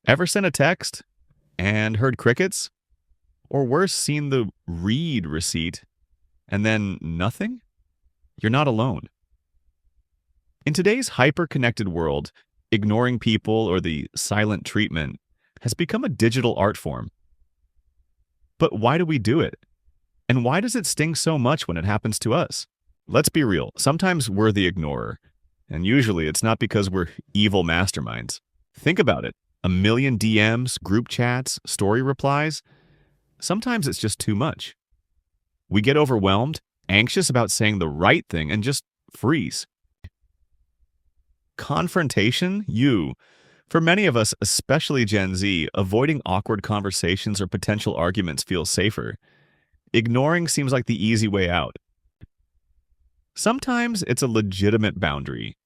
Ever sent a text and heard crickets? Or worse, seen the read receipt and then nothing? You're not alone. In today's hyper-connected world, ignoring people or the silent treatment has become a digital art form. But why do we do it? And why does it sting so much when it happens to us? Let's be real, sometimes we're the ignorer. And usually it's not because we're evil masterminds. Think about it. A million DMs, group chats, story replies. Sometimes it's just too much. We get overwhelmed, anxious about saying the right thing, and just freeze. Confrontation? For many of us, especially Gen Z, avoiding awkward conversations or potential arguments feels safer. Ignoring seems like the easy way out. Sometimes it's a legitimate boundary.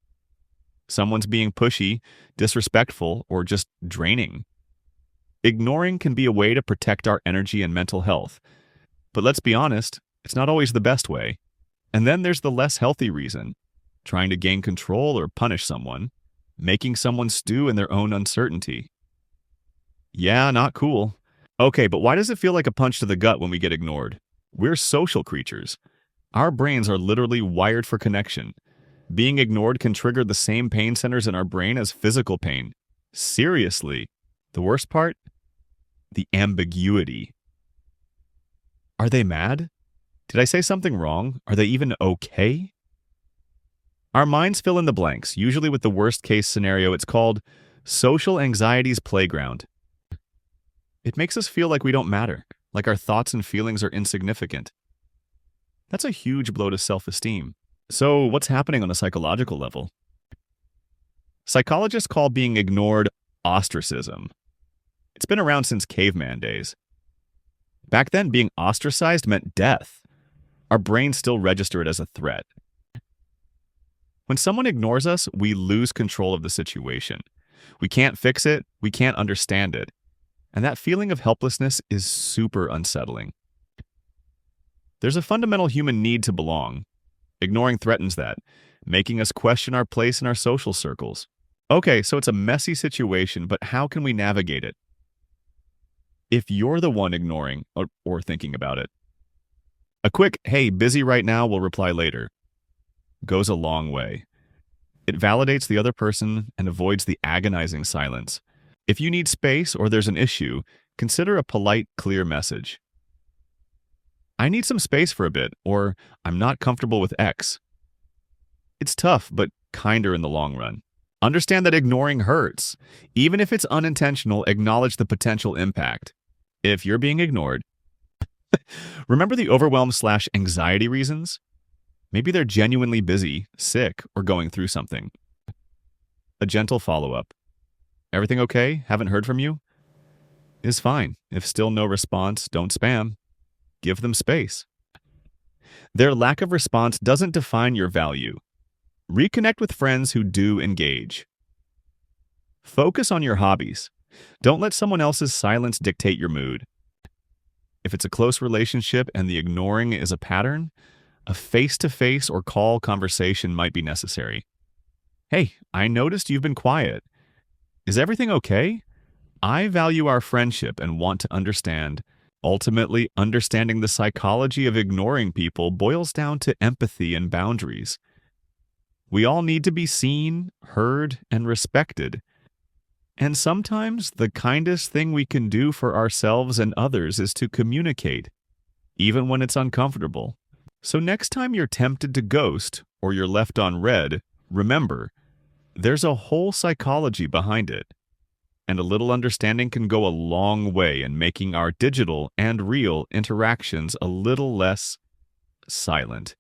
Someone's being pushy, disrespectful, or just draining. Ignoring can be a way to protect our energy and mental health. But let's be honest, it's not always the best way. And then there's the less healthy reason, trying to gain control or punish someone, making someone stew in their own uncertainty. Yeah, not cool. Okay, but why does it feel like a punch to the gut when we get ignored? We're social creatures. Our brains are literally wired for connection. Being ignored can trigger the same pain centers in our brain as physical pain. Seriously. The worst part? The ambiguity. Are they mad? Did I say something wrong? Are they even okay? Our minds fill in the blanks, usually with the worst case scenario. It's called social anxiety's playground. It makes us feel like we don't matter, like our thoughts and feelings are insignificant. That's a huge blow to self-esteem. So what's happening on a psychological level? Psychologists call being ignored ostracism. It's been around since caveman days. Back then, being ostracized meant death. Our brains still register it as a threat. When someone ignores us, we lose control of the situation. We can't fix it, we can't understand it. And that feeling of helplessness is super unsettling. There's a fundamental human need to belong. Ignoring threatens that, making us question our place in our social circles. Okay, so it's a messy situation, but how can we navigate it? If you're the one ignoring or thinking about it, a quick, "Hey, busy right now, we'll reply later," goes a long way. It validates the other person and avoids the agonizing silence. If you need space or there's an issue, consider a polite, clear message. "I need some space for a bit," or "I'm not comfortable with X." It's tough, but kinder in the long run. Understand that ignoring hurts. Even if it's unintentional, acknowledge the potential impact. If you're being ignored, remember the overwhelm/anxiety reasons. Maybe they're genuinely busy, sick, or going through something. A gentle follow-up. "Everything okay? Haven't heard from you?" is fine. If still no response, don't spam. Give them space. Their lack of response doesn't define your value. Reconnect with friends who do engage. Focus on your hobbies. Don't let someone else's silence dictate your mood. If it's a close relationship and the ignoring is a pattern, a face-to-face or call conversation might be necessary. "Hey, I noticed you've been quiet. Is everything okay? I value our friendship and want to understand." Ultimately, understanding the psychology of ignoring people boils down to empathy and boundaries. We all need to be seen, heard, and respected. And sometimes the kindest thing we can do for ourselves and others is to communicate, even when it's uncomfortable. So next time you're tempted to ghost or you're left on red, remember, there's a whole psychology behind it. And a little understanding can go a long way in making our digital and real interactions a little less silent.